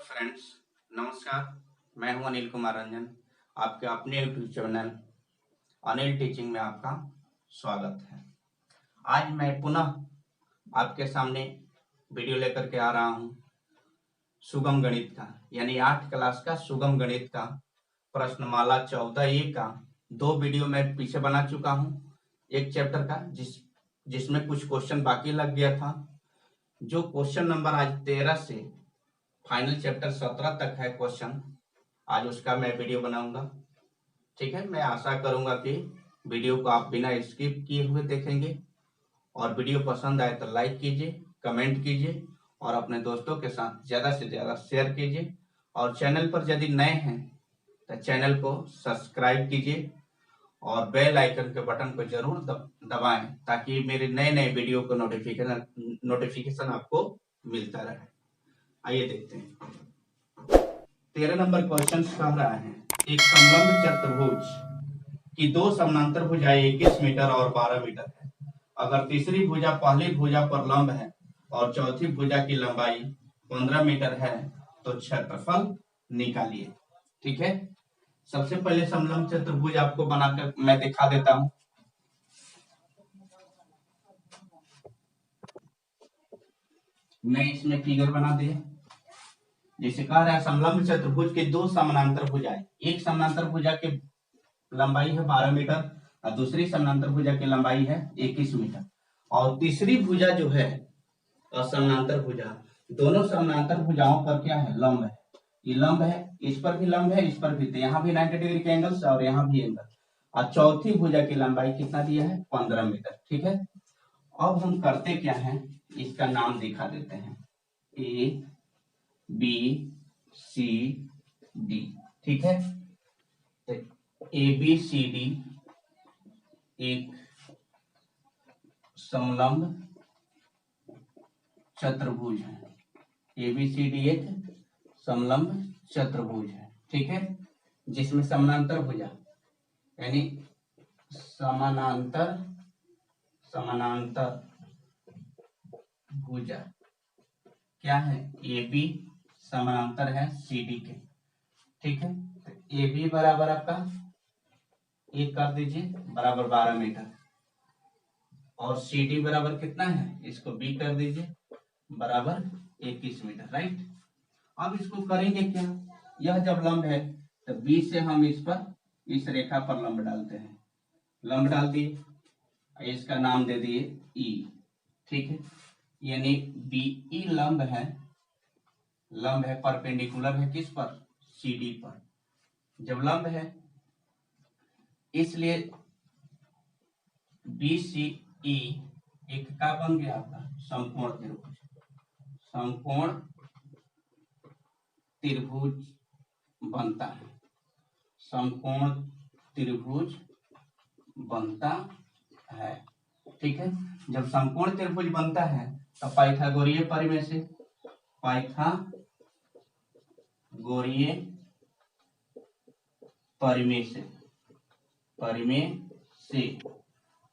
Friends, नमस्कार। मैं हूं अनिल कुमार रंजन। आपके अपने यूट्यूब चैनल अनिल टीचिंग में आपका स्वागत है। आज मैं पुनः आपके सामने वीडियो लेकर के आ रहा हूं सुगम गणित का, यानी 8 क्लास का सुगम गणित का प्रश्नमाला 14A का 2 वीडियो मैं पीछे बना चुका हूं। एक चैप्टर का जिसमें कुछ क्वेश्चन बाकी लग गया था। जो क्वेश्चन नंबर आज 13 से फाइनल चैप्टर 17 तक है क्वेश्चन, आज उसका मैं वीडियो बनाऊंगा। ठीक है, मैं आशा करूंगा कि वीडियो को आप बिना स्किप किए हुए देखेंगे और वीडियो पसंद आए तो लाइक कीजिए, कमेंट कीजिए और अपने दोस्तों के साथ ज़्यादा से ज़्यादा शेयर कीजिए। और चैनल पर यदि नए हैं तो चैनल को सब्सक्राइब कीजिए और बेल आइकन के बटन को जरूर दबाएं ताकि मेरे नए नए वीडियो को नोटिफिकेशन आपको मिलता रहे। आइए देखते हैं। 13 नंबर क्वेश्चन कह रहा है, एक समलंब चतुर्भुज की 2 समानांतर भुजाएं 21 मीटर और 12 मीटर है। अगर तीसरी भुजा पहली भुजा पर लंब है और चौथी भुजा की लंबाई 15 मीटर है तो क्षेत्रफल निकालिए। ठीक है, सबसे पहले समलंब चतुर्भुज आपको बनाकर मैं दिखा देता हूं। मैं इसमें फिगर बना दिया। जैसे कह रहा है समलंब चतुर्भुज के 2 समानांतर भुजाएं, एक समानांतर भुजा की लंबाई है 12 मीटर और दूसरी समानांतर भुजा की लंबाई है 21 मीटर और तीसरी भुजा जो है असमानांतर भुजा, दोनों समानांतर भुजाओं पर क्या है, लंब है। ये लंब है, इस पर भी लंब है, इस पर भी, तो यहाँ भी 90 डिग्री के एंगल और यहाँ भी एंगल। और चौथी भुजा की लंबाई कितना दिया है, 15 मीटर। ठीक है, अब हम करते क्या है, इसका नाम दिखा देते हैं, ए बी सी डी। ठीक है, तो ए बी सी डी एक समलंब चतुर्भुज है। एबीसीडी एक समलंब चतुर्भुज है। ठीक है, जिसमें समानांतर भुजा यानी समानांतर भुजा क्या है, ए बी समानांतर है सी डी के। ठीक है, तो ए बी बराबर आपका एक कर दीजिए बराबर 12 मीटर और सी डी बराबर कितना है, इसको बी कर दीजिए बराबर 21 मीटर। राइट, अब इसको करेंगे क्या, यह जब लंब है तो बी से हम इस पर इस रेखा पर लंब डालते हैं। लंब डाल दिए, इसका नाम दे दिए ई। ठीक है, यानी बी ई लंब है परपेंडिकुलर है किस पर, सी डी पर। जब लंब है इसलिए बी सी ई एक का बन गया आपका समकोण त्रिभुज। समकोण त्रिभुज बनता है, समकोण त्रिभुज बनता है। ठीक है, जब समकोण त्रिभुज बनता है तो पाइथागोरीय परिमेय से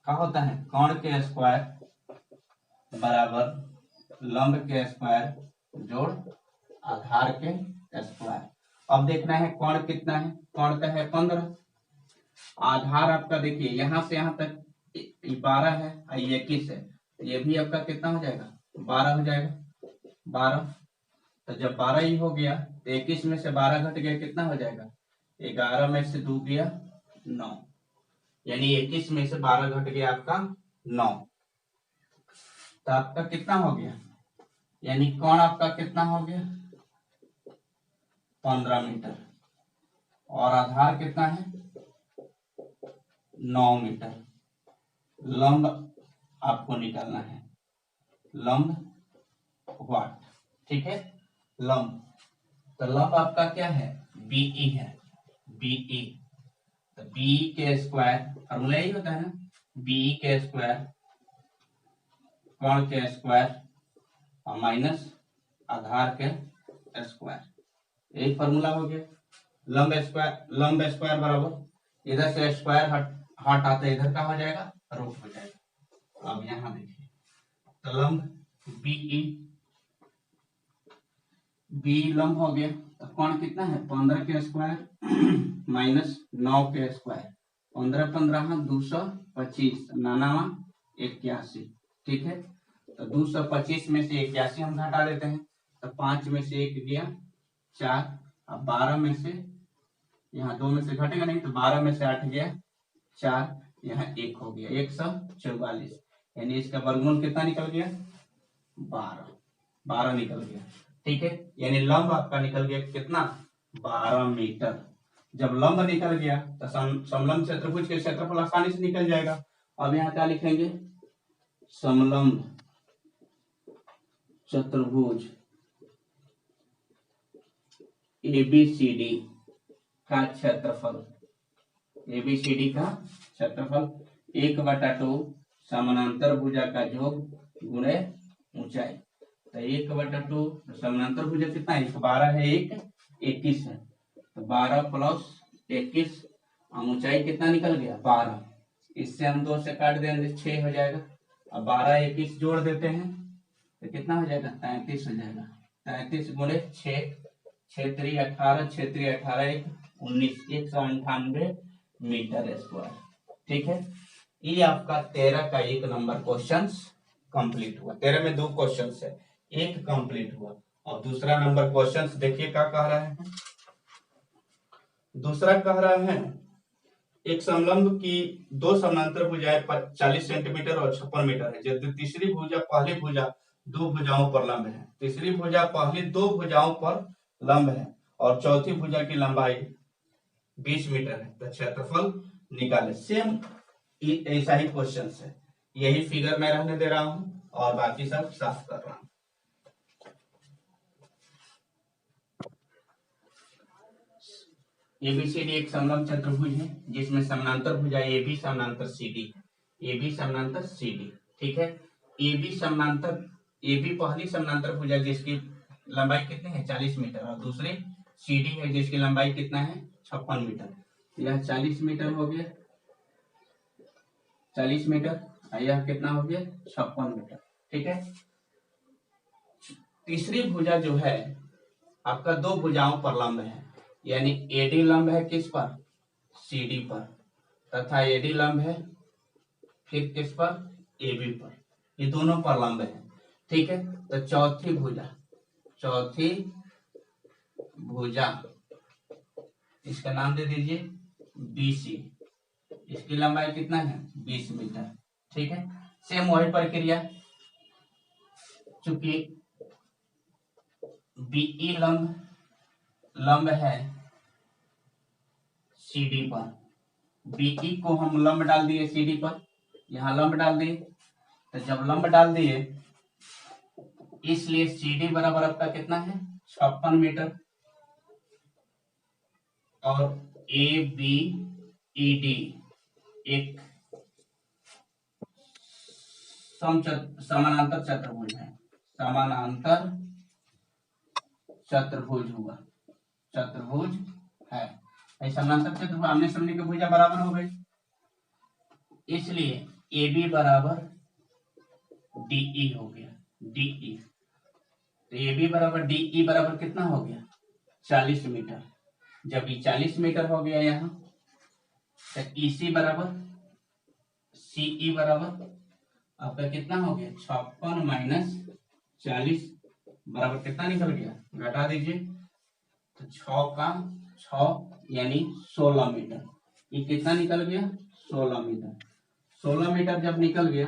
क्या होता है, कोण के स्क्वायर बराबर लंब के स्क्वायर जोड़ आधार के स्क्वायर। अब देखना है कोण कितना है, कोण का है 15। आधार आपका देखिए यहाँ से यहाँ तक 12 है, ये 21 है, ये भी आपका कितना हो जाएगा, 12 हो जाएगा। 12, तो जब 12 ही हो गया तो 21 में से 12 घट गया, कितना हो जाएगा, 11 में से 2 गया 9, यानी 21 में से 12 घट गया आपका 9। तो आपका कितना हो गया, यानी कोण आपका कितना हो गया 15 मीटर और आधार कितना है 9 मीटर। लंब आपको निकालना है, लंब वाट। ठीक है, लंब, तो लंब आपका क्या है, बीई है, बीई। तो बी के स्क्वायर फॉर्मूला यही होता है ना, बी के स्क्वायर कोण के स्क्वायर और माइनस आधार के स्क्वायर, यही फॉर्मूला हो गया। लंब स्क्वायर बराबर इधर से स्क्वायर हट आते इधर का हो जाएगा, रूट हो जाएगा। अब यहाँ देखिए, तो लंब बीई बी लंब हो गया, तो कोण कितना है 15 के स्क्वायर माइनस 9 के स्क्वायर, 15 15 225 नानावा 81। ठीक है, तो 225 में से 81 हम घटा देते हैं, तो 5 में से 1 गया 4, अब 12 में से यहाँ 2 में से घटेगा नहीं, तो 12 में से 8 गया 4, यहाँ 1 हो गया 144, यानी इसका वर्गमूल कितना निकल गया 12 निकल गया। ठीक है, यानी लंब आपका निकल गया कितना 12 मीटर। जब लंब निकल गया तो समलंब चतुर्भुज के क्षेत्रफल आसानी से निकल जाएगा। अब यहाँ क्या लिखेंगे, समलंब चतुर्भुज एबीसीडी का क्षेत्रफल, एबीसीडी का क्षेत्रफल 1/2 समानांतर भुजा का योग गुणे ऊंचाई, तो 1/2 समानांतर भुजा कितना है 12 है 1 21 है, तो 12 प्लस 21, ऊंचाई कितना निकल गया 12, इससे हम 2 से काट देंगे 6 हो जाएगा। अब 12 21 जोड़ देते हैं तो कितना हो जाएगा 33 हो जाएगा, 33 गुणे 6, 6 3 18, 6 3 18 1 19, 198 मीटर स्क्वायर। ठीक है, ये आपका 13 का 1 नंबर क्वेश्चन कंप्लीट हुआ। 13 में 2 क्वेश्चन है, एक कंप्लीट हुआ। और दूसरा नंबर क्वेश्चन देखिए क्या कह रहा है, दूसरा कह रहा है एक समलंब की 2 समानांतर भुजाएं 40 सेंटीमीटर और 56 मीटर है, जबकि तीसरी भुजा पहली भुजा 2 भुजाओं पर लंब है, तीसरी भुजा पहली 2 भुजाओं पर लंब है और चौथी भुजा की लंबाई 20 मीटर है, तो क्षेत्रफल निकाले। सेम ऐसा ही क्वेश्चन है, यही फिगर मैं रहने दे रहा हूं और बाकी सब साफ कर रहा हूं। एबीसीडी एक समलंब चतुर्भुज है जिसमें समानांतर भुजा AB समानांतर CD है, AB समानांतर CD। ठीक है, AB समानांतर, AB पहली समानांतर भुजा जिसकी लंबाई कितनी है 40 मीटर और दूसरी CD है जिसकी लंबाई कितना है 56 मीटर। यह 40 मीटर हो गया, 40 मीटर, यह कितना हो गया 56 मीटर। ठीक है, तीसरी भुजा जो है आपका 2 भुजाओं पर लंब है, यानी AD लंब है किस पर CD पर, तथा AD लंब है फिर किस पर AB पर, ये दोनों पर लंब है। ठीक है, तो चौथी भुजा इसका नाम दे दीजिए BC, इसकी लंबाई कितना है 20 मीटर। ठीक है, सेम वही प्रक्रिया, चूंकि BE लंब है CD पर, BE को हम लंब डाल दिए CD पर, यहाँ लंब डाल दिए, तो जब लंब डाल दिए इसलिए CD बराबर आपका कितना है 56 मीटर और ABED एक समानांतर चतुर्भुज है, समानांतर चतुर्भुज हुआ, चतुर्भुज है, समानांतर चतुर्भुज आमने सामने की भुजा बराबर हो गई, इसलिए AB बराबर DE हो गया, DE, तो AB बराबर DE बराबर कितना हो गया 40 मीटर। जब ये 40 मीटर हो गया यहाँ, तो EC बराबर CE बराबर आपका कितना हो गया 56 माइनस 40 बराबर कितना निकल गया, घटा दीजिए, तो 6 का 6 यानी 16 मीटर। ये कितना निकल गया 16 मीटर। 16 मीटर जब निकल गया,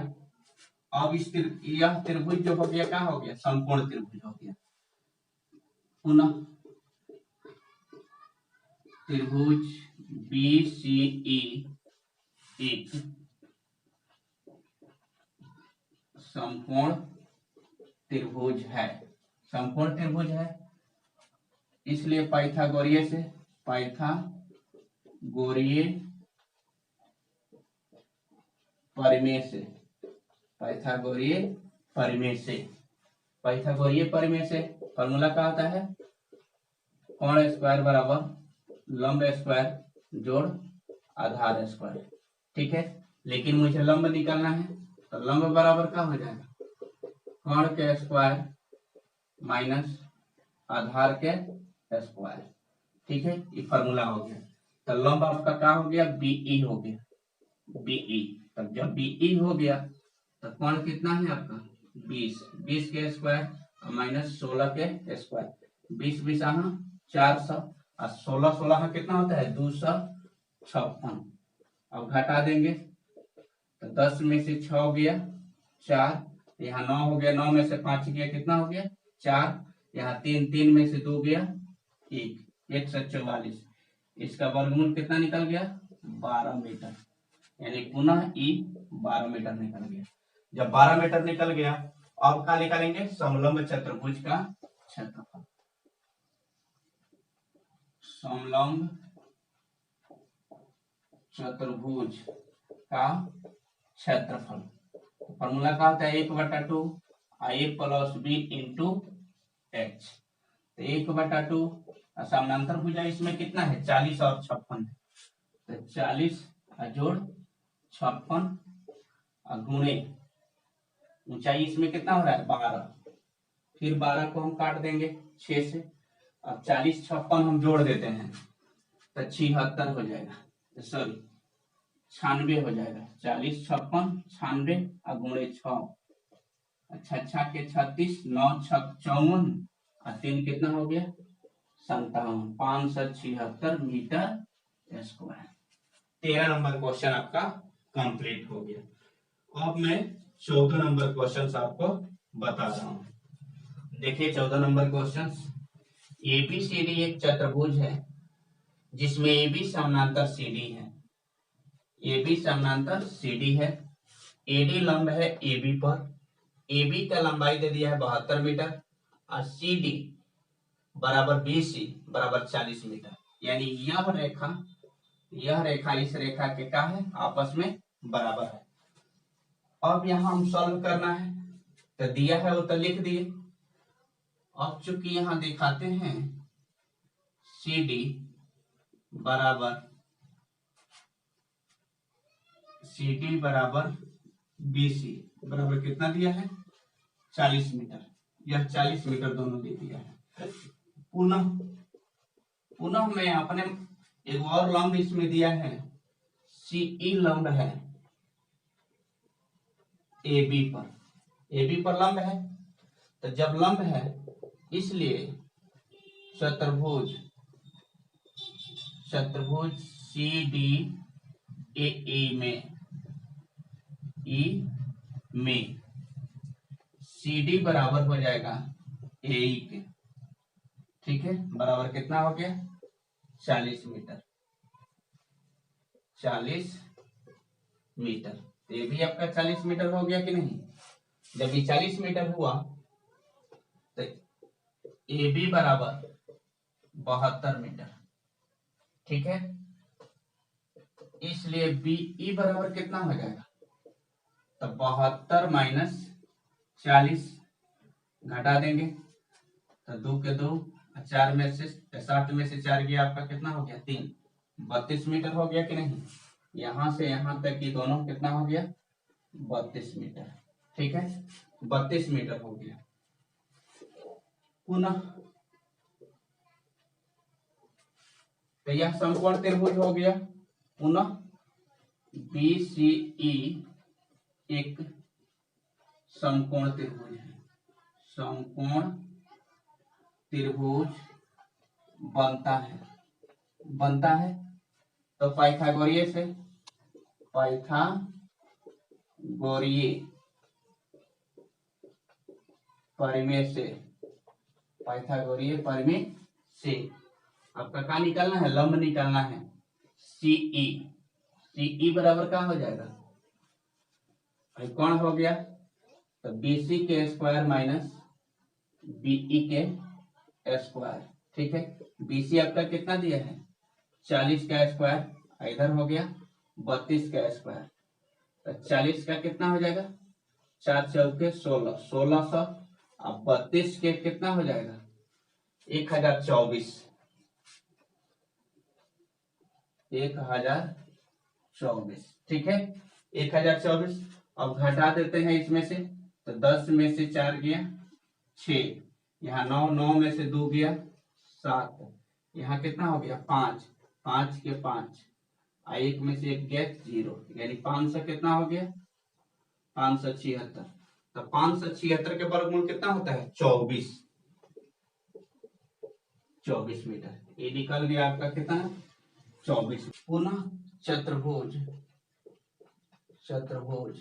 अब इस यह त्रिभुज जो हो गया क्या हो गया समकोण त्रिभुज हो गया। पुनः त्रिभुज BCE एक समकोण त्रिभुज है, समकोण त्रिभुज है, इसलिए पाइथागोरीय परिमेय से फॉर्मूला क्या आता है कोण स्क्वायर बराबर लंब स्क्वायर जोड़ आधार स्क्वायर। ठीक है, लेकिन मुझे लंब निकालना है, तो लंब बराबर क्या हो जाएगा कोण के स्क्वायर माइनस आधार के स्क्वायर। ठीक है, ये फॉर्मूला हो गया। तो लंब आपका क्या हो गया, बीई हो गया, बीई। तब जब बीई हो गया तो कोण कितना है आपका 20, 20 के स्क्वायर माइनस 16 के स्क्वायर, 20 20 यहाँ 400 और 16 16 कितना होता है 256। अब घटा देंगे तो 10 में से 6 गया 4, यहाँ 9 हो गया, 9 में से 5 गया कितना हो गया 4, यहाँ 3, 3 में से 2 गया 1, 144। इसका वर्गमूल कितना निकल गया 12 मीटर, यानी पुनः ई 12 मीटर निकल गया। जब 12 मीटर निकल गया, अब क्या निकालेंगे, समलंब चतुर्भुज का क्षेत्रफल। समलंब चतुर्भुज का क्षेत्रफल फॉर्मूला क्या होता है 1/2 ए प्लस बी इंटू एच। तो 1/2 समानांतर भुजा इसमें कितना है 40 और 56 है, तो 40 जोड़ 56 और गुणे ऊंचाई इसमें कितना हो रहा है 12, फिर 12 को हम काट देंगे 6 से। अब 40 56 हम जोड़ देते हैं तो 76 हो जाएगा, सॉरी 96 हो जाएगा। 40 56 96 और गुणे 6, 6 के 36, 9 6 54 और 3 कितना हो गया 57, 576 मीटर स्क्वायर। 13 नंबर क्वेश्चन आपका कंप्लीट हो गया। अब मैं 14 नंबर क्वेश्चन आपको बता रहा हूं। देखिए 14 नंबर क्वेश्चन, एबीसीडी एक चतुर्भुज है जिसमें एबी समानांतर सीडी है, एबी समानांतर सीडी है, एडी लंब है एबी पर, एबी का लंबाई दे दिया है 72 मीटर और सीडी बराबर बीसी बराबर 40 मीटर, यानी यह रेखा इस रेखा के क्या है आपस में बराबर है। अब यहाँ हम सॉल्व करना है, तो दिया है वो तो लिख दिए। अब चूंकि यहाँ दिखाते हैं CD बराबर BC बराबर कितना दिया है 40 मीटर, यह 40 मीटर दोनों दे दिया है। पुनः मैं अपने एक और लंब इसमें दिया है, CE लंब है AB पर लंब है। तो जब लंब है इसलिए चतुर्भुज CDAE में CD बराबर हो जाएगा AE के। ठीक है, बराबर कितना हो गया 40 मीटर, 40 मीटर। ये भी आपका 40 मीटर हो गया कि नहीं। जब ये 40 मीटर हुआ तो AB बराबर 72 मीटर। ठीक है, इसलिए BE बराबर कितना हो जाएगा, तो 72 माइनस 40 घटा देंगे तो 2 के 2, 4 में से 7 में से 4 गया आपका कितना हो गया 3, 32 मीटर हो गया कि नहीं। यहां से यहां तक की दोनों कितना हो गया 32 मीटर। ठीक है, 32 मीटर हो गया। पुनः तो यह समकोण त्रिभुज हो गया। पुनः BCE एक समकोण त्रिभुज है, समकोण त्रिभुज बनता है तो पाइथागोरीय परिमेय से आपका क्या निकालना है, लंब निकालना है CE बराबर क्या हो जाएगा, कौन हो गया तो BC के स्क्वायर माइनस BE के स्क्वायर। ठीक है, BC आपका कितना दिया है 40 का स्क्वायर, इधर हो गया 32 का स्क्वायर, तो 40 का कितना हो जाएगा 4 चौके 16, 1600 अब 32 के कितना हो जाएगा 1024, 1024। ठीक है, 1024। अब घटा देते हैं इसमें से तो 10 में से 4 गया 6, यहाँ 9, 9 में से 2 गया 7, यहाँ कितना हो गया 5, 5 के 5, 1 में से 1 गया 0, यानी 500 कितना हो गया 576। तो 576 के वर्गमूल कितना होता है 24, 24 मीटर। ये निकल गया आपका कितना 24। पुनः चतुर्भुज, चतुर्भुज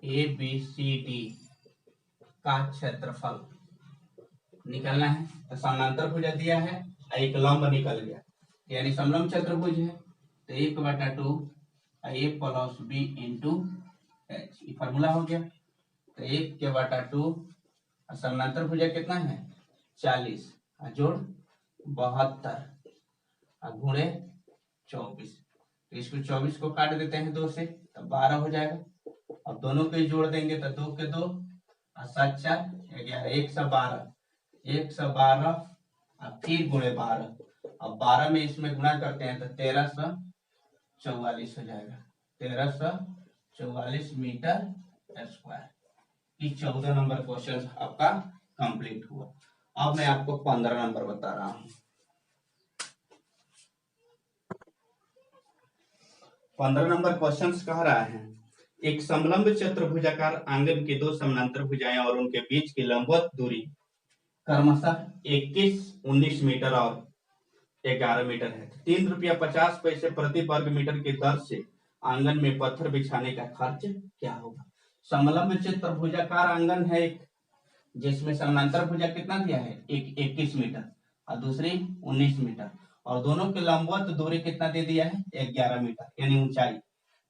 ABCD का क्षेत्रफल निकालना है। तो समानांतर भुजा दिया है, एक लंब निकल गया, यानी समलंब चतुर्भुज है। तो 1/2 A plus B into H, ये फॉर्मूला हो गया। तो 1/2 समानांतर भुजा कितना है 40 जोड़ 72 गुणे 24। तो इसको 24 को काट देते हैं 2 से, तो 12 हो जाएगा। अब दोनों को ही जोड़ देंगे तो 2 के 2 और 7 4 11, 112, 112 और फिर गुणे 12। अब 12 में इसमें गुणा करते हैं तो 1344 हो जाएगा, 1344 मीटर स्क्वायर। 14 नंबर क्वेश्चन आपका कंप्लीट हुआ। अब मैं आपको 15 नंबर बता रहा हूं। 15 नंबर क्वेश्चन कह रहा है, एक समलंब चतुर्भुजाकार आंगन की 2 समानांतर भुजाएं और उनके बीच की लंबवत दूरी क्रमशः 21, 19 मीटर और 11 मीटर है। 3 रुपया 50 पैसे प्रति वर्ग मीटर की दर से आंगन में पत्थर बिछाने का खर्च क्या होगा। समलंब चतुर्भुजाकार आंगन है एक, जिसमें समानांतर भुजा कितना दिया है 21 मीटर और दूसरी 19 मीटर, और दोनों के लंबवत दूरी कितना दे दिया है 11 मीटर, यानी ऊंचाई।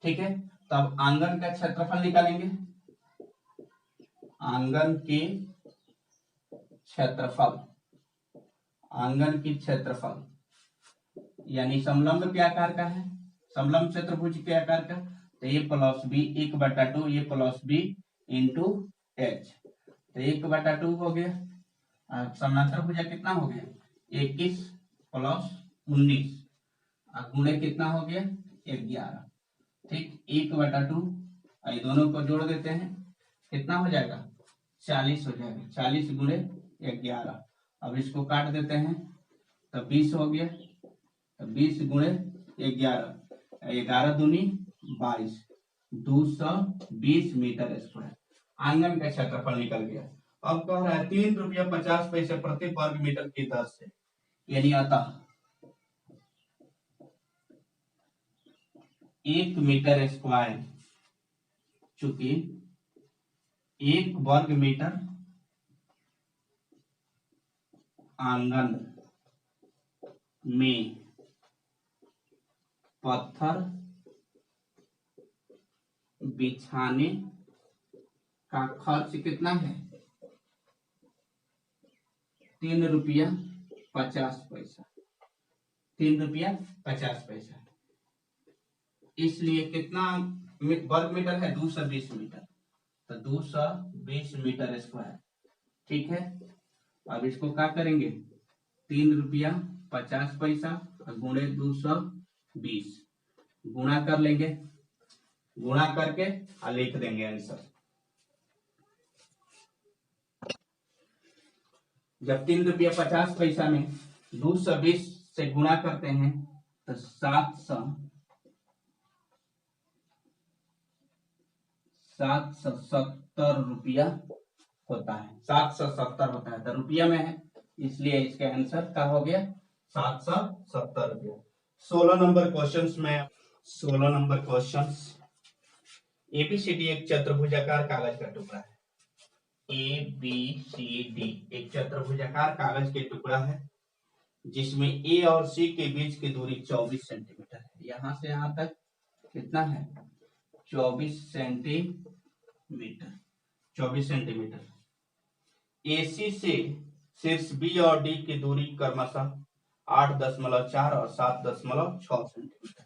ठीक है, तब आंगन का क्षेत्रफल निकालेंगे। आंगन की क्षेत्रफल, आंगन की क्षेत्रफल यानी समलंब के आकार का है, समलंब चतुर्भुज के आकार का। तो A plus B 1/2 A plus B into H, तो 1/2 हो गया। समानांतर भुजा कितना हो गया 21 प्लस 19 गुणे कितना हो गया 11। ठीक, 1/2 ये दोनों को जोड़ देते हैं, कितना हो जाएगा 40 हो जाएगा, 40 गुणे 11। अब इसको काट देते हैं तो 20 हो गया, तो 20 गुणे 11, 11 दूनी 22, 220 मीटर स्क्वायर आंगन का क्षेत्रफल निकल गया। अब कह रहा है 3 रुपया 50 पैसे प्रति वर्ग मीटर की दर से, यानी अतः 1 मीटर स्क्वायर, चूंकि 1 वर्ग मीटर आंगन में पत्थर बिछाने का खर्च कितना है 3 रुपया 50 पैसा, 3 रुपया 50 पैसा। इसलिए कितना वर्ग मीटर है 220 मीटर, तो 220 मीटर स्क्वायर। ठीक है, अब इसको क्या करेंगे 3 रुपया 50 पैसा गुणे 220 गुणा कर लेंगे, गुणा करके लिख देंगे आंसर। जब 3 रुपया 50 पैसा में 220 से गुणा करते हैं तो 770 रुपया होता है, 770 होता है, तो रुपया में है, इसलिए इसका आंसर क्या हो गया 770 रुपया। 16 नंबर क्वेश्चन में 16 नंबर क्वेश्चन, एबीसीडी एक चतुर्भुजाकार कागज का टुकड़ा है। ABCD एक चतुर्भुजाकार कागज के टुकड़ा है जिसमें A और C के बीच की दूरी 24 सेंटीमीटर है। यहां से यहां तक कितना है 24 सेंटीमीटर, 24 सेंटीमीटर। AC से शीर्ष B और D की दूरी क्रमशः 8.4 और 7.6 सेंटीमीटर।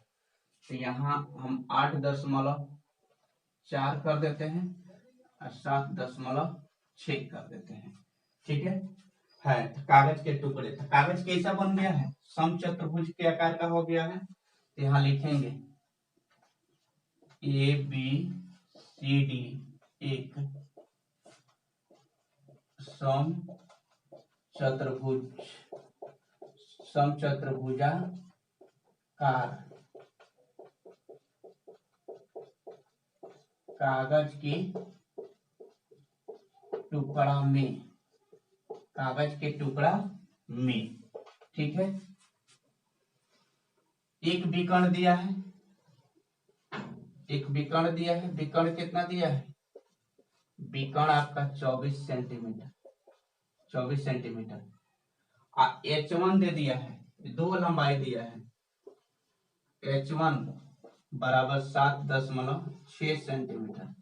तो यहाँ हम 8.4 कर देते हैं और 7.6 कर देते हैं। ठीक है, तो कागज के टुकड़े, तो कागज कैसा बन गया है समचतुर्भुज के आकार का हो गया है। तो यहाँ लिखेंगे ABCD एक समचतुर्भुजाकार कागज के टुकड़ा में, कागज के टुकड़ा में, ठीक है। एक विकर्ण दिया है, एक विकर्ण दिया है। विकर्ण कितना दिया है? विकर्ण आपका 24 सेंटीमीटर, 24 सेंटीमीटर। H1 दे दिया है, दो लंबाई दिया है। H1 बराबर 7.6 सेंटीमीटर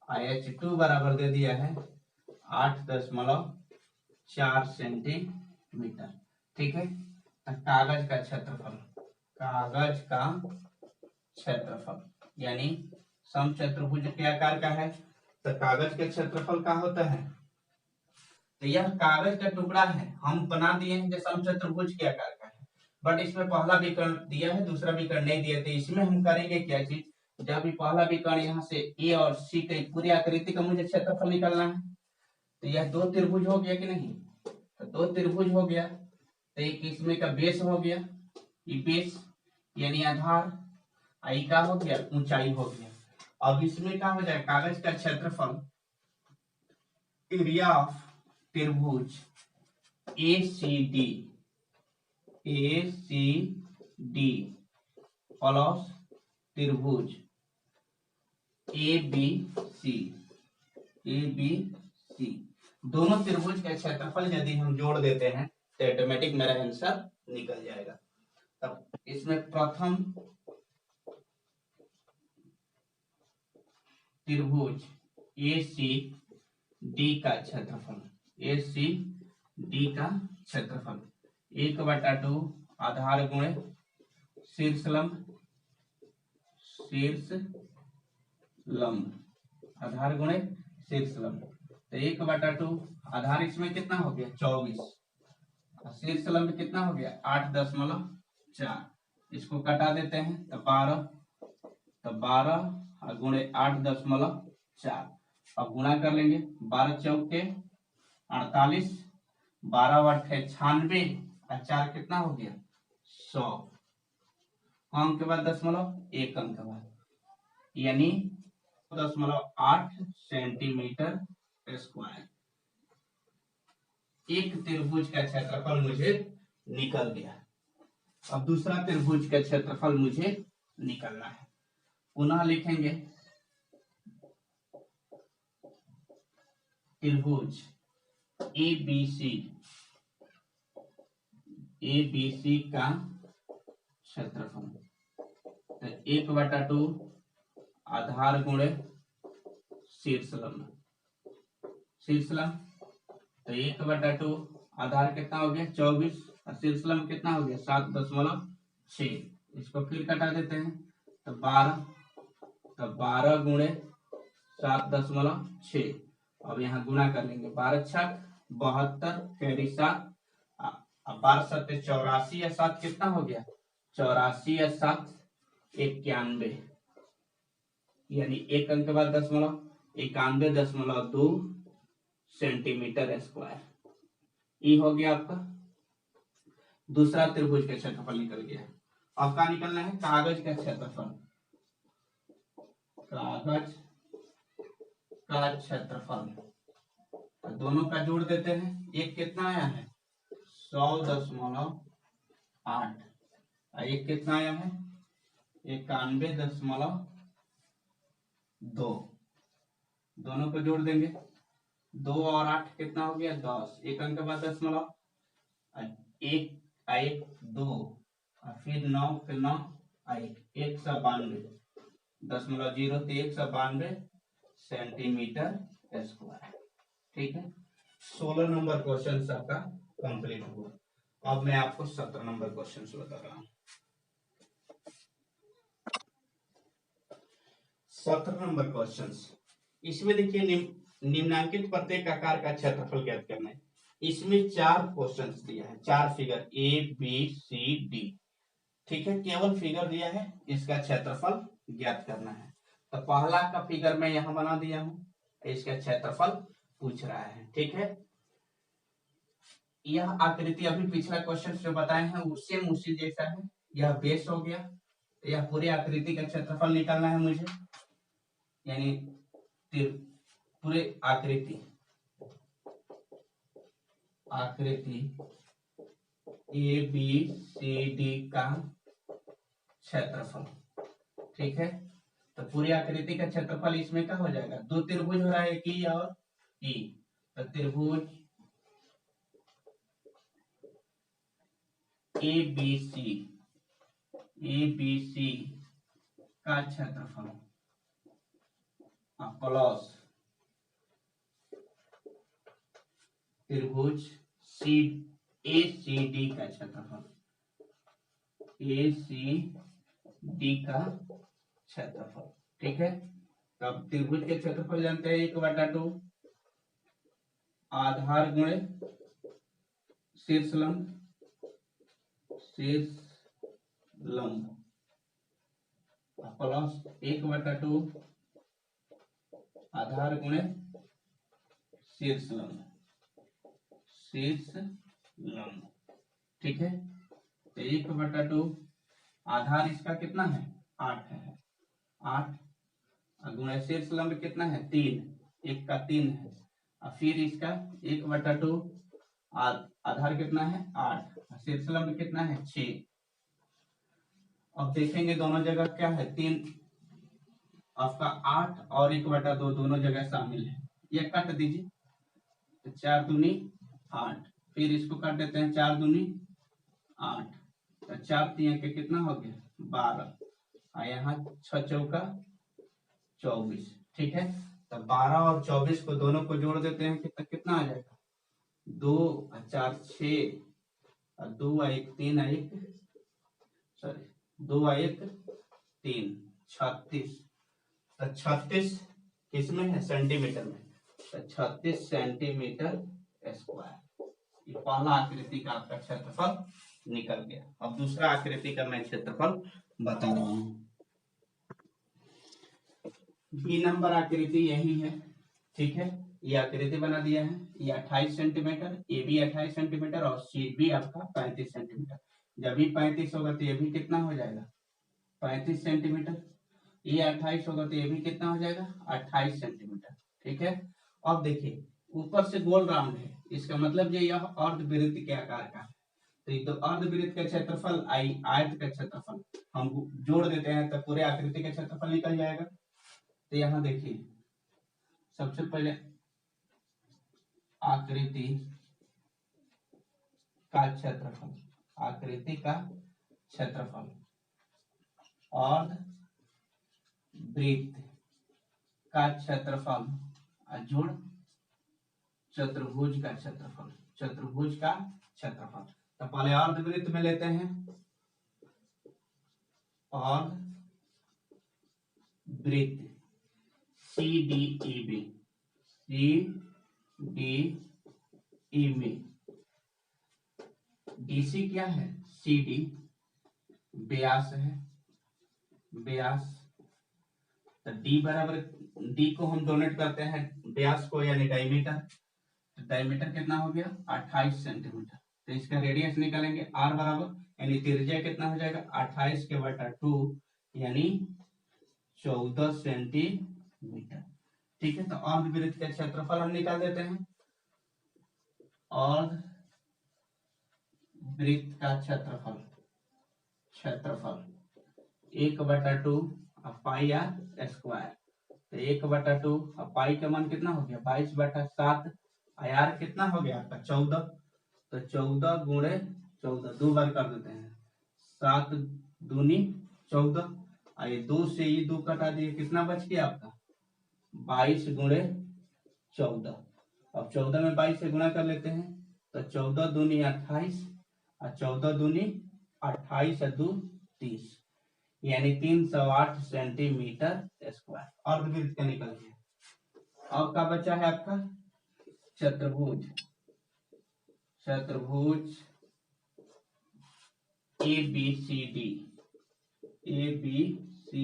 और H2 बराबर दे दिया है 8.4 सेंटीमीटर, ठीक है। कागज का क्षेत्रफल, कागज का क्षेत्रफल यानी समचतुर्भुज के आकार का है तो कागज के क्षेत्रफल का होता है। तो यह कागज का टुकड़ा है, हम बना दिए हैं कि समचतुर्भुज के आकार का है, बट इसमें पहला विकर्ण दिया है, दूसरा विकर्ण नहीं दिया। तो इसमें हम करेंगे क्या चीज, जब भी पहला विकर्ण यहाँ से ए और सी की पूरी आकृति का मुझे क्षेत्रफल निकालना है, तो यह दो त्रिभुज हो गया कि नहीं? तो दो त्रिभुज हो गया, तो एक इसमें का बेस हो गया, ये बेस यानी आधार, आई का हो गया ऊंचाई हो गया। अब इसमें क्या हो जाए, कागज का क्षेत्रफल, एरिया ऑफ त्रिभुज ACD, ACD प्लस त्रिभुज ABC, ABC दोनों त्रिभुज का क्षेत्रफल यदि हम जोड़ देते हैं तो ऑटोमेटिक मेरा आंसर निकल जाएगा। तब इसमें प्रथम त्रिभुज ACD का क्षेत्रफल, ACD का क्षेत्रफल 1/2 आधार गुणे शीर्ष लंब, शीर्ष लंब, आधार गुणे शीर्ष लंब। तो 1/2 आधार इसमें कितना हो गया 24, शीर्ष लंब कितना हो गया 8.4, इसको कटा देते हैं तो 12, तो 12 गुणे 8.4, अब गुणा कर लेंगे, 12 चौके 48, 12 अठे 96 और 4 कितना हो गया 100, अंक के बाद दशमलव, एक अंक के बाद, यानी 0.8 सेंटीमीटर स्क्वायर। एक त्रिभुज का क्षेत्रफल मुझे निकल गया। अब दूसरा त्रिभुज का क्षेत्रफल मुझे निकलना है। पुनः लिखेंगे त्रिभुज ABC, ABC का क्षेत्रफल, तो 1/2 आधार गुणे शीर्ष लंब, शीर्ष लंब, तो 1/2 आधार कितना हो गया 24 और शीर्ष लंब कितना हो गया 7.6, इसको फिर कटा देते हैं तो 12, तो 12 गुणे 7.6, अब यहाँ गुणा कर लेंगे, 12 छक 72 कैरी 7, 12 7 84 या 7 कितना हो गया 84 या 7 91, यानी एक अंक के बाद दशमलव, 91.2 सेंटीमीटर स्क्वायर। ये हो गया आपका दूसरा त्रिभुज का क्षेत्रफल निकल गया। अब क्या निकलना है, कागज का क्षेत्रफल, कागज का क्षेत्रफल, तो दोनों का जोड़ देते हैं, एक कितना आया है 100.8, एक कितना आया है 91.2, दोनों को जोड़ देंगे, 2 और 8 कितना हो गया 10, एक अंक के बाद दशमलव, एक 2 फिर 9 फिर 9 192.0 तो 192 सेंटीमीटर स्क्वायर, ठीक है। 16 नंबर क्वेश्चन आपका कंप्लीट हुआ। अब मैं आपको 17 नंबर क्वेश्चन बता रहा हूँ। 17 नंबर क्वेश्चन, इसमें देखिए निम्नांकित प्रत्येक आकार का क्षेत्रफल ज्ञात करना है। इसमें 4 क्वेश्चंस दिया है, 4 फिगर ABCD, ठीक है, केवल फिगर दिया है, इसका क्षेत्रफल ज्ञात करना है। तो पहला का फिगर मैं यहाँ बना दिया हूँ, इसका क्षेत्रफल पूछ रहा है, ठीक है। यह आकृति अभी पिछला क्वेश्चन जो बताए हैं उससे उसी जैसा है। यह बेस हो गया। यह पूरी आकृति का क्षेत्रफल निकालना है मुझे, यानी पूरे आकृति ए बी सी डी का क्षेत्रफल। ठीक है, तो पूरी आकृति का क्षेत्रफल इसमें क्या हो जाएगा, दो त्रिभुज हो रहा है, एक ई और ई, तो त्रिभुज ए बी सी का क्षेत्रफल प्लस त्रिभुज सी ए सी डी का क्षेत्रफल, ए सी डी का क्षेत्रफल। ठीक है, तो अब त्रिभुज के क्षेत्रफल जानते हैं 1/2 आधार गुणे शीर्ष लंब प्लस 1/2 आधार गुणे शीर्ष लंब। ठीक है, तो 1/2 आधार इसका कितना है 8 है, 8 गुणा शीर्ष लंब कितना है 3, 1 का 3 है, और फिर इसका 1/2 आधार कितना है 8, शीर्ष लंब कितना है 6। अब देखेंगे दोनों जगह क्या है 3, आपका 8 और 1/2 दोनों जगह शामिल है, ये काट दीजिए, तो 4 दूनी 8, फिर इसको काट देते हैं 4 दूनी 8, तो 4 3 के कितना हो गया 12, और यहाँ 6 चौका 24। ठीक है, तो 12 और 24 को दोनों को जोड़ देते हैं, कितना आ जाएगा 2 और 4 6, और 2 और 1 3 और 1 सॉरी 2 और 1 3 36, तो 36 किसमें है सेंटीमीटर में, तो 36 सेंटीमीटर स्क्वायर। ये पहला आकृति का आपका क्षेत्रफल निकल गया। अब दूसरा आकृति का मैं क्षेत्रफल बता रहा हूं। बी नंबर आकृति यही है। ठीक है, ये आकृति बना दिया है, ये 28 सेंटीमीटर, ए बी 28 सेंटीमीटर और सी बी आपका 35 सेंटीमीटर। जब भी 35 होगा तो ये भी कितना हो जाएगा 35 सेंटीमीटर, ये 28 होगा तो ये भी कितना हो जाएगा 28 सेंटीमीटर। ठीक है, अब देखिए ऊपर से गोल राउंड है, इसका मतलब ये यह अर्धवृत्त के आकार का है, तो अर्धवृत्त का क्षेत्रफल आयत का क्षेत्रफल हम जोड़ देते हैं तो पूरे आकृति का क्षेत्रफल निकल जाएगा। तो यहाँ देखिए सबसे पहले आकृति का क्षेत्रफल, आकृति का क्षेत्रफल और वृत्त का क्षेत्रफल जोड़ चतुर्भुज का क्षेत्रफल, चतुर्भुज का क्षेत्रफल। तो पहले अर्धवृत्त में लेते हैं, और वृत्त सी डी ई में डीसी क्या है सी डी व्यास है, व्यास, तो डी बराबर डी को हम डोनेट करते हैं व्यास को यानी डायमीटर, तो डायमीटर कितना हो गया 28 सेंटीमीटर। तो इसका रेडियस निकालेंगे आर बराबर यानी त्रिज्या कितना हो जाएगा 28 के बटा 2 यानी 14 सेंटीमीटर। ठीक है, तो अर्धवृत्त का क्षेत्रफल हम निकाल देते हैं, और वृत्त का क्षेत्रफल 1/2 पाई आर स्क्वायर, तो 1/2 पाई का मान कितना हो गया 22/7, आर कितना हो गया आपका 14, तो 14 गुणे 14 दो बार कर देते हैं, 7 दूनी 14, ये 2 से ये 2 कटा दिए, कितना बच गया आपका 22 गुणे 14। अब 14 में 22 से गुणा कर लेते हैं, तो 14 दूनी 28 और 14 दूनी 28 और 2 30 यानी 308 सेंटीमीटर स्क्वायर अर्धवृत्त का निकल गया। अब क्या बचा है आपका चतुर्भुज, चतुर्भुज ए बी सी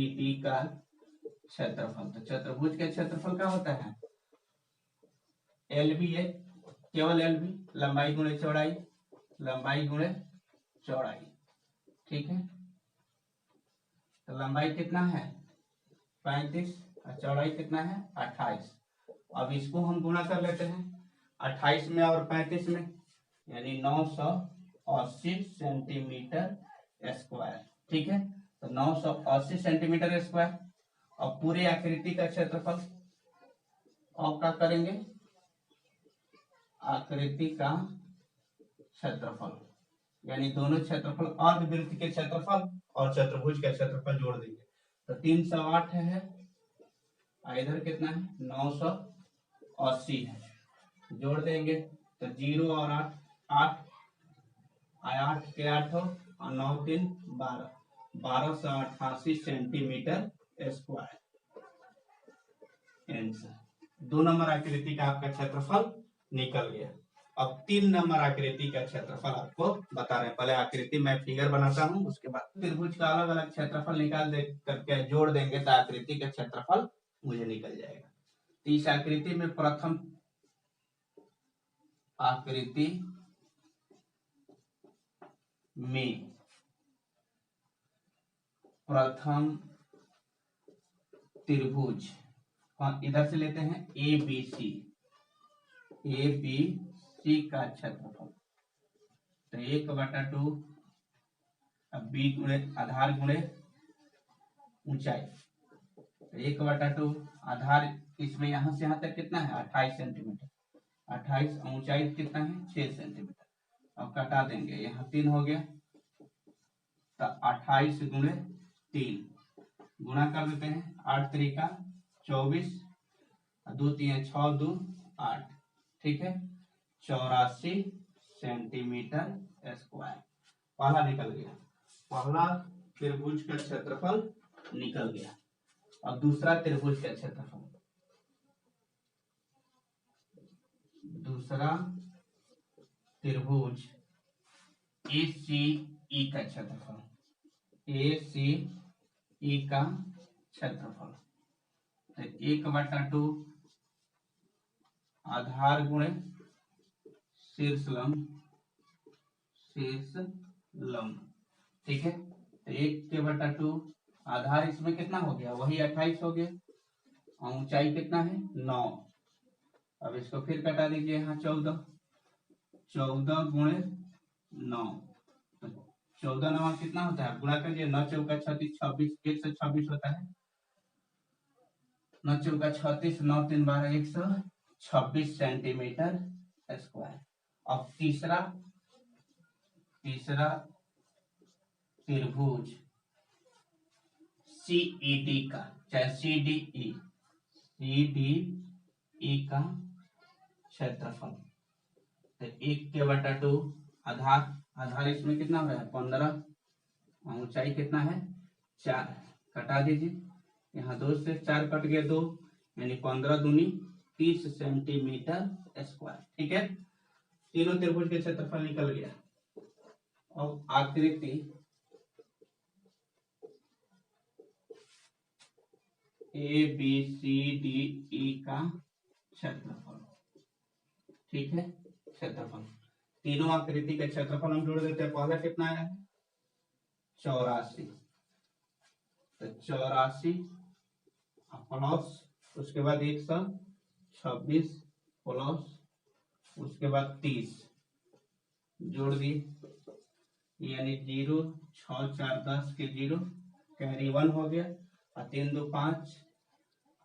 डी का क्षेत्रफल। तो चतुर्भुज का क्षेत्रफल क्या होता है एल बी है केवल एल बी, लंबाई गुणे चौड़ाई, लंबाई गुणे चौड़ाई, ठीक है। तो लंबाई कितना है 35 और चौड़ाई कितना है 28। अब इसको हम गुणा कर लेते हैं 28 में और 35 में, यानी 980 सेंटीमीटर स्क्वायर, ठीक है। तो 980 सेंटीमीटर स्क्वायर। अब पूरे आकृति का क्षेत्रफल, अब क्या करेंगे, आकृति का क्षेत्रफल, यानी दोनों क्षेत्रफल, अर्धवृत्त के क्षेत्रफल और चतुर्भुज का क्षेत्रफल जोड़ देंगे। तो 308 है, इधर कितना है 980 है, जोड़ देंगे तो 0 और 8, 8 8 के 8 हो और 9 3 12, 1288 सेंटीमीटर स्क्वायर आंसर। 2 नंबर आकृति का आपका क्षेत्रफल निकल गया। अब 3 नंबर आकृति का क्षेत्रफल आपको बता रहे हैं। पहले आकृति मैं फिगर बनाता हूं, उसके बाद त्रिभुज का अलग अलग क्षेत्रफल निकाल दे करके जोड़ देंगे तो आकृति का क्षेत्रफल मुझे निकल जाएगा। तो इस आकृति में प्रथम आकृति में प्रथम त्रिभुज, हाँ इधर से लेते हैं A B C, A B C का क्षेत्रफल, तो 1/2 बी गुणे आधार गुणे ऊंचाई, 1/2 आधार, इसमें यहां से यहां तक कितना है 28 सेंटीमीटर, 28, ऊंचाई कितना है 6 सेंटीमीटर। अब कटा देंगे, यहाँ 3 हो गया तो 28 गुणे 3 गुणा कर देते हैं, 8 3 24, 2 3 6 2 8, ठीक है, 84 सेंटीमीटर स्क्वायर। पहला निकल गया, पहला त्रिभुज का क्षेत्रफल निकल गया। अब दूसरा त्रिभुज का क्षेत्रफल, दूसरा त्रिभुज ए सी ई का क्षेत्रफल, ए सी ई का क्षेत्रफल, तो 1/2 आधार गुणे शीर्ष लंब, शीर्ष लंब, ठीक है। तो 1/2 आधार, इसमें कितना हो गया वही 28 हो गया, और ऊंचाई कितना है 9। अब इसको फिर कटा दीजिए, यहाँ 14, 14 गुणे 9, तो 14 9 कितना होता है, गुणा करिए, 9 चौका 36, 26, 126 होता है, 9 चौका 36, 9 3 12, 126 सेंटीमीटर स्क्वायर। अब तीसरा त्रिभुज सीईडी का, चाहे सीडीई, सीडीई का क्षेत्रफल, तो 1/2 आधार, आधार इसमें कितना हो रहा है 15, ऊंचाई कितना है 4, कटा दीजिए, यहाँ 2 से 4 कट गया 2, यानी 15 दूनी 30 सेंटीमीटर स्क्वायर, ठीक है। तीनों त्रिभुज के क्षेत्रफल निकल गया। अब आकृति A B C D E का क्षेत्रफल, ठीक है, क्षेत्रफल, तीनों आकृति का क्षेत्रफल हम जोड़ देते हैं। पहला कितना आया है 84, तो 84 प्लस उसके बाद 126 प्लस उसके बाद 30 जोड़ दिए, यानी 0 6 4 10 के 0, कैरी 1 हो गया, और 3 2 5,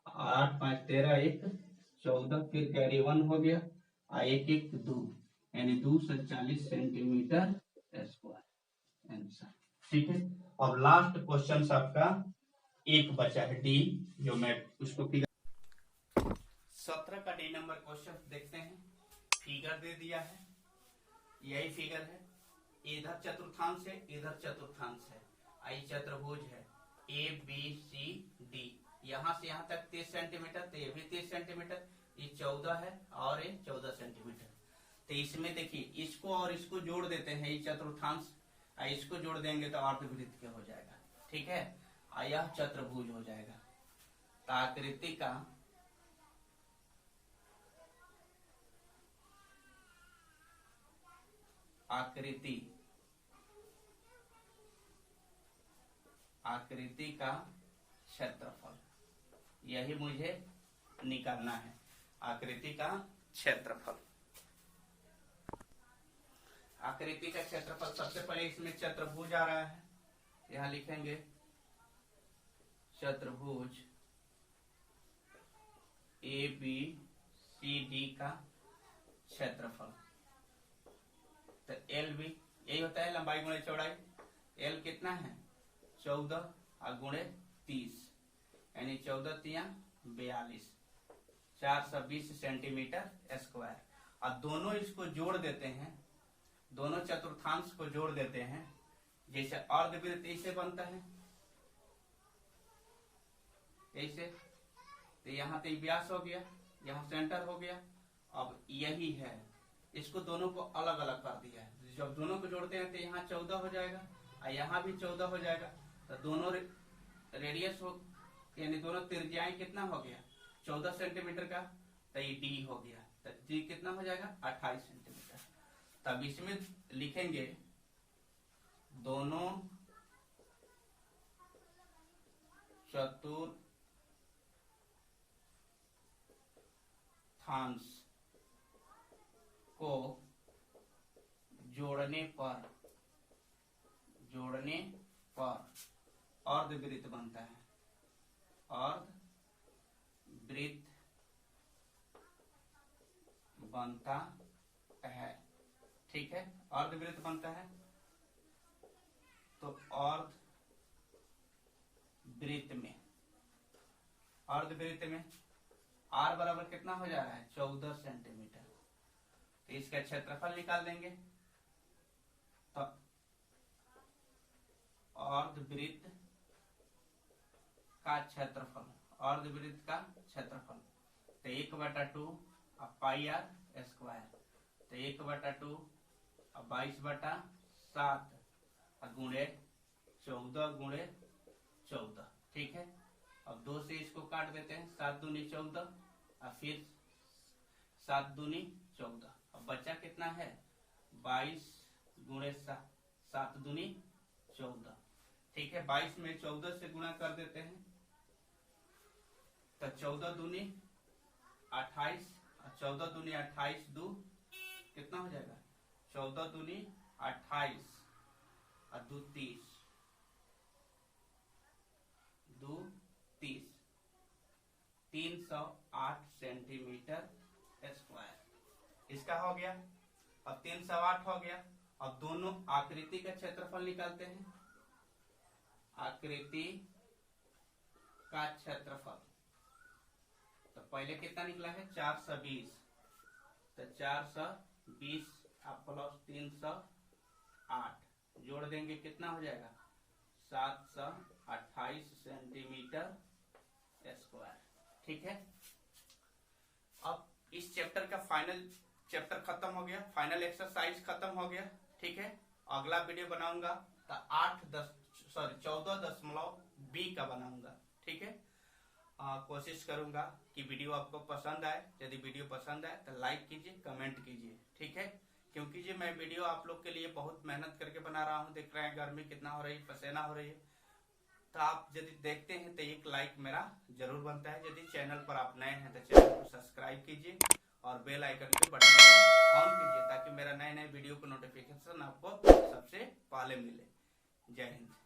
8 5 13, 1 14, फिर कैरी 1 हो गया, और 1 1 2, यानी 240 सेंटीमीटर स्क्वायर आंसर, ठीक है। अब लास्ट क्वेश्चन आपका एक बचा है डी, जो मैं उसको फिगर 17 का डी नंबर क्वेश्चन देखते हैं। फिगर दे दिया है, यही फिगर है, इधर चतुर्थांश है, इधर चतुर्थांश है, आई चतुर्भुज है ए बी सी डी, यहाँ से यहाँ तक 30 सेंटीमीटर, तो ये भी 30 सेंटीमीटर, ये 14 है और ये 14 सेंटीमीटर। तो इसमें देखिए, इसको और इसको जोड़ देते हैं, ये चतुर्थांश, इसको जोड़ देंगे तो अर्धवृत्त के हो जाएगा, ठीक है, यह चतुर्भुज हो जाएगा। तो आकृति का आकृति का क्षेत्रफल, यही मुझे निकालना है, आकृति का क्षेत्रफल। आकृति का क्षेत्रफल, सबसे पहले इसमें चतुर्भुज आ रहा है, यहां लिखेंगे चतुर्भुज ABCD का क्षेत्रफल। तो एल भी यही होता है, लंबाई गुणे चौड़ाई। एल कितना है 14 और गुणे 30, यानी 14 तिया 42, 420 सेंटीमीटर स्क्वायर। और दोनों इसको जोड़ देते हैं, दोनों चतुर्थांश को जोड़ देते हैं, जैसे अर्धवृत्त ऐसे बनता है, ऐसे। तो यहाँ तो व्यास हो गया, यहाँ सेंटर हो गया। अब यही है, इसको दोनों को अलग अलग कर दिया है। जब दोनों को जोड़ते हैं तो यहाँ 14 हो जाएगा और यहाँ भी 14 हो जाएगा। तो दोनों रेडियस हो, यानी दोनों त्रिज्याएं कितना हो गया 14 सेंटीमीटर का, तो ये डी हो गया। तो डी कितना हो जाएगा 28 सेंटीमीटर। तब इसमें लिखेंगे दोनों चतुर्थांश को जोड़ने पर अर्धवृत्त बनता है, अर्धवृत्त बनता है। ठीक है, अर्धवृत्त बनता है। तो अर्धवृत्त में R बराबर कितना हो जा रहा है 14 सेंटीमीटर। तो इसका क्षेत्रफल निकाल देंगे। तो अर्धवृत्त का क्षेत्रफल, तो 1/2 पाई r स्क्वायर, तो 1/2 22/7 गुणे 14 ठीक है। अब 2 से इसको काट देते हैं, 7 दूनी 14 और फिर 7 दूनी 14। अब बच्चा कितना है 22 गुणे 7 दूनी 14। ठीक है, 22 में 14 से गुणा कर देते हैं, तो 14 दूनी 28 और 14 दूनी 28 दो कितना हो जाएगा 14 दूनी 28 और 2 30, 308 सेंटीमीटर स्क्वायर इसका हो गया। अब 308 हो गया। अब दोनों आकृति का क्षेत्रफल निकालते हैं। आकृति का क्षेत्रफल, तो पहले कितना निकला है 420, तो 420 प्लस 308 जोड़ देंगे कितना हो जाएगा 728 सेंटीमीटर स्क्वायर। ठीक है, अब इस चैप्टर का फाइनल चैप्टर खत्म हो गया, फाइनल एक्सरसाइज खत्म हो गया। ठीक है, अगला वीडियो बनाऊंगा तो 14.B का बनाऊंगा। ठीक है, कोशिश करूंगा कि वीडियो आपको पसंद आए। यदि वीडियो पसंद आए तो लाइक कीजिए, कमेंट कीजिए। ठीक है, क्योंकि जी मैं वीडियो आप लोग के लिए बहुत मेहनत करके बना रहा हूं। देख रहे हैं गर्मी कितना हो रही है, पसीना हो रही है। तो आप यदि देखते हैं तो एक लाइक मेरा जरूर बनता है। यदि चैनल पर आप नए हैं तो चैनल को सब्सक्राइब कीजिए और बेल आइकन के बटन को ऑन कीजिए, ताकि मेरा नए वीडियो को नोटिफिकेशन आपको सबसे पहले मिले। जय हिंद।